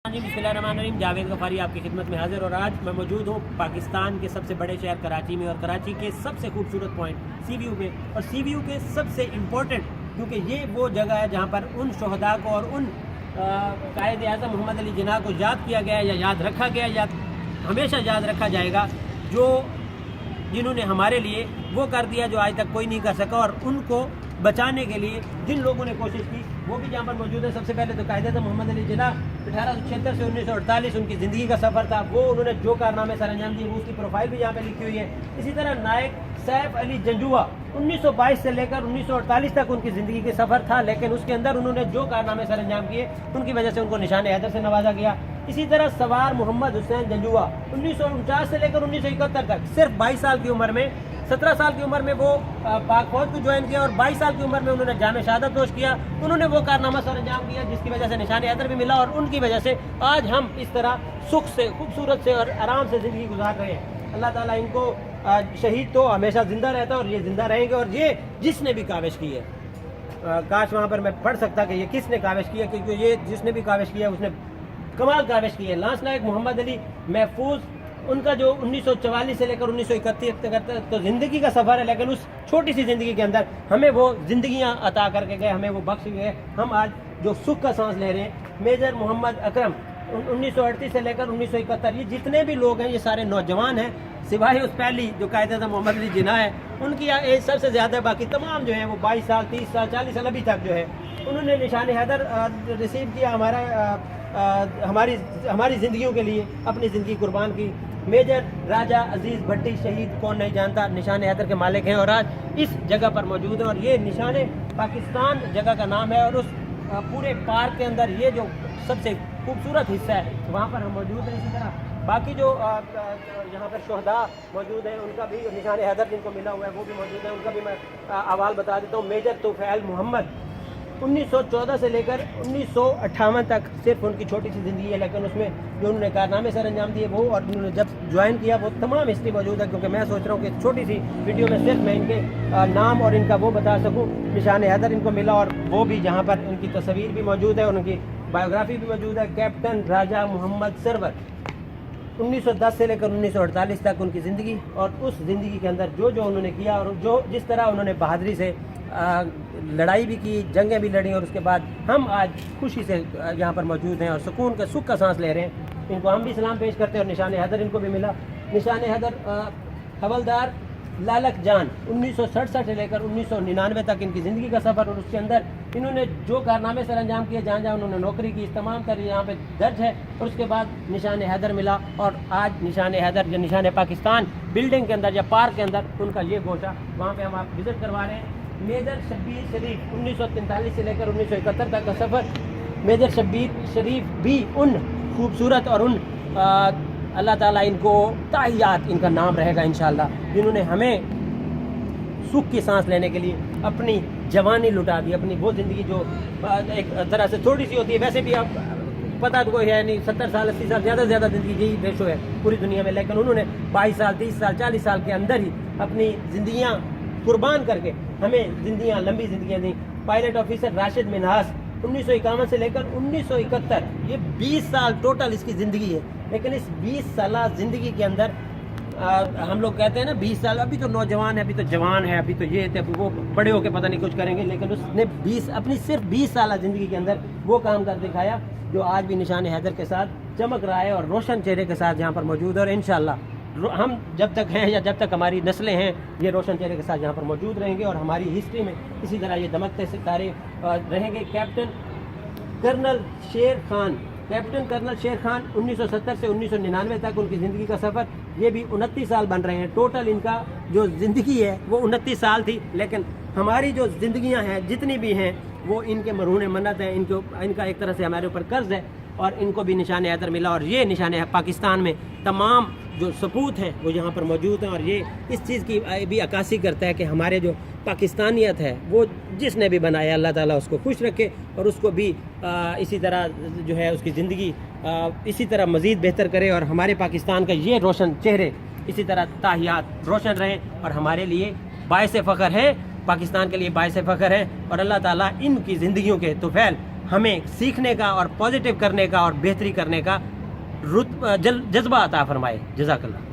बिस्मिल्लाहिर्रहमानिर्रहीम। जावेद गफारी आपकी खिदमत में हाजिर और आज मैं मौजूद हूँ पाकिस्तान के सबसे बड़े शहर कराची में और कराची के सबसे खूबसूरत पॉइंट सी व्यू में और सी व्यू के सबसे इम्पोर्टेंट, क्योंकि ये वो जगह है जहाँ पर उन शहदा को और उन कायद आज़म मोहम्मद अली जिन्ना को याद किया गया या याद रखा गया या हमेशा याद रखा जाएगा, जो जिन्होंने हमारे लिए वो कर दिया जो आज तक कोई नहीं कर सका, और उनको बचाने के लिए जिन लोगों ने कोशिश की वो भी यहाँ पर मौजूद है। सबसे पहले तो कायद आज़म मोहम्मद अली जिन्ना 1876 से 1948 उनकी ज़िंदगी का सफ़र था, वो उन्होंने जो कारनामे सर अंजाम दिए वो उसकी प्रोफाइल भी यहाँ पे लिखी हुई है। इसी तरह नायक सैफ अली जंजुआ 1922 से लेकर 1948 तक उनकी ज़िंदगी का सफ़र था, लेकिन उसके अंदर उन्होंने जो कारनामे सर अंजाम किए उनकी वजह से उनको निशान हैदर से नवाजा गया। इसी तरह सवार मोहम्मद हुसैन जंजुआ 1949 से लेकर 1971 तक सिर्फ 22 साल की उम्र में, 17 साल की उम्र में वो पाक फौज को ज्वाइन किया और 22 साल की उम्र में उन्होंने जामे शहादत नोश किया। उन्होंने वो कारनामा सर अंजाम किया जिसकी वजह से निशान हैदर भी मिला, और उनकी वजह से आज हम इस तरह सुख से, खूबसूरत से और आराम से ज़िंदगी गुजार रहे हैं। अल्लाह ताला इनको शहीद तो हमेशा ज़िंदा रहता है और ये ज़िंदा रहेंगे। और ये जिसने भी काविश की है, काश वहाँ पर मैं पढ़ सकता कि ये किसने काविश किया, क्योंकि ये जिसने भी काविश किया उसने कमाल काविश की है। लांस नायक मोहम्मद अली महफूज, उनका जो 1944 से लेकर 1931 तक तो ज़िंदगी का सफ़र है, लेकिन उस छोटी सी ज़िंदगी के अंदर हमें वो ज़िंदगियाँ अता करके गए, हमें वो बख्श गए। हम आज जो सुख का सांस ले रहे हैं। मेजर मोहम्मद अकरम 1938 से लेकर 1971, ये जितने भी लोग हैं ये सारे नौजवान हैं, सिवाय उस पहली जो कायद आज़म मोहम्मद अली जिन्ना है उनकी एज सबसे ज़्यादा, बाकी तमाम जो हैं वो 22 साल, 30 साल, 40 साल अभी तक जो है उन्होंने निशान हैदर रिसीव किया। हमारी ज़िंदगियों के लिए अपनी ज़िंदगी कुर्बान की। मेजर राजा अजीज़ भट्टी शहीद कौन नहीं जानता, निशान हैदर के मालिक हैं और आज इस जगह पर मौजूद हैं। और ये निशान पाकिस्तान जगह का नाम है, और उस पूरे पार्क के अंदर ये जो सबसे खूबसूरत हिस्सा है वहाँ पर हम मौजूद हैं। इसी तरह बाकी जो यहाँ पर शहदा मौजूद हैं उनका भी निशान हैदर जिनको मिला हुआ है वो भी मौजूद है, उनका भी मैं अहवाल बता देता हूँ। मेजर तोफैल मोहम्मद 1914 से लेकर 1958 तक सिर्फ उनकी छोटी सी ज़िंदगी है, लेकिन उसमें जो उन्होंने कारनामे सर अंजाम दिए वो, और उन्होंने जब ज्वाइन किया वो तमाम हिस्ट्री मौजूद है। क्योंकि मैं सोच रहा हूँ कि छोटी सी वीडियो में सिर्फ मैं इनके नाम और इनका वो बता सकूँ। निशान हैदर इनको मिला और वो भी जहाँ पर उनकी तस्वीर भी मौजूद है और उनकी बायोग्राफी भी मौजूद है। कैप्टन राजा मोहम्मद सरवर 1910 से लेकर 1948 तक उनकी ज़िंदगी, और उस ज़िंदगी के अंदर जो जो उन्होंने किया और जो जिस तरह उन्होंने बहादुरी से लड़ाई भी की, जंगें भी लड़ी, और उसके बाद हम आज खुशी से यहाँ पर मौजूद हैं और सुकून का सुख का सांस ले रहे हैं। इनको हम भी सलाम पेश करते हैं और निशान हैदर इनको भी मिला। निशान हैदर हवलदार लालक जान 1967 से लेकर 1999 तक इनकी ज़िंदगी का सफ़र, और उसके अंदर इन्होंने जो कारनामे सर अंजाम किए, जहाँ जहाँ उन्होंने नौकरी की, इस तमाम तर यहाँ पे दर्ज है। और उसके बाद निशान हैदर मिला, और आज निशान हैदर जो निशान पाकिस्तान बिल्डिंग के अंदर या पार्क के अंदर उनका ये गोशा, वहाँ पे हम आप विज़िट करवा रहे हैं। मेजर शब्बीर शरीफ 1943 से लेकर 1971 तक का सफ़र। मेजर शब्बीर शरीफ भी उन खूबसूरत और उन अल्लाह ताला इनको ताहियात, इनका नाम रहेगा इंशाअल्लाह, जिन्होंने हमें सुख की सांस लेने के लिए अपनी जवानी लुटा दी, अपनी वो ज़िंदगी जो एक तरह से थोड़ी सी होती है। वैसे भी आप पता तो कोई है नहीं, 70 साल 80 साल ज़्यादा से ज़्यादा ज़िंदगी यही रेशो है पूरी दुनिया में, लेकिन उन्होंने 22 साल 30 साल 40 साल के अंदर ही अपनी ज़िंदगियाँ कुर्बान करके हमें ज़िंदगियाँ, लंबी ज़िंदगियाँ दी। पायलट ऑफिसर राशिद मिन्हास 1951 से लेकर 1971, ये 20 साल टोटल इसकी ज़िंदगी है। लेकिन इस 20 साल ज़िंदगी के अंदर हम लोग कहते हैं ना 20 साल, अभी तो नौजवान है, अभी तो जवान है, अभी तो ये थे, वो बड़े होकर पता नहीं कुछ करेंगे, लेकिन उसने अपनी सिर्फ 20 साल ज़िंदगी के अंदर वो काम कर दिखाया जो आज भी निशान हैदर के साथ चमक रहा है और रोशन चेहरे के साथ यहाँ पर मौजूद है। और इंशाअल्लाह हम जब तक हैं या जब तक हमारी नस्लें हैं ये रोशन चेहरे के साथ यहाँ पर मौजूद रहेंगे और हमारी हिस्ट्री में इसी तरह ये दमकते सितारे रहेंगे। कैप्टन कर्नल शेर खान 1970 से 1999 तक उनकी ज़िंदगी का सफ़र, ये भी 29 साल बन रहे हैं। टोटल इनका जो ज़िंदगी है वो 29 साल थी, लेकिन हमारी जो ज़िंदगियां हैं जितनी भी हैं वो इनके मरहून मन्नत है, इनका एक तरह से हमारे ऊपर कर्ज है, और इनको भी निशान हैदर मिला। और ये निशान पाकिस्तान में तमाम जो सपूत हैं वो यहाँ पर मौजूद हैं, और ये इस चीज़ की भी अक्कासी करता है कि हमारे जो पाकिस्तानियत है वो जिसने भी बनाया अल्लाह ताला उसको खुश रखे और उसको भी इसी तरह जो है उसकी ज़िंदगी इसी तरह मज़ीद बेहतर करे, और हमारे पाकिस्तान का ये रोशन चेहरे इसी तरह ताहियात रोशन रहें और हमारे लिए बायस फ़ख्र है, पाकिस्तान के लिए बायस फ़ख्र है। और अल्लाह ताला इनकी ज़िंदगियों के तुफैल ہمیں سیکھنے کا اور پازیٹیو کرنے کا اور بہتری کرنے کا جذبہ عطا فرمائے. جزاک اللہ.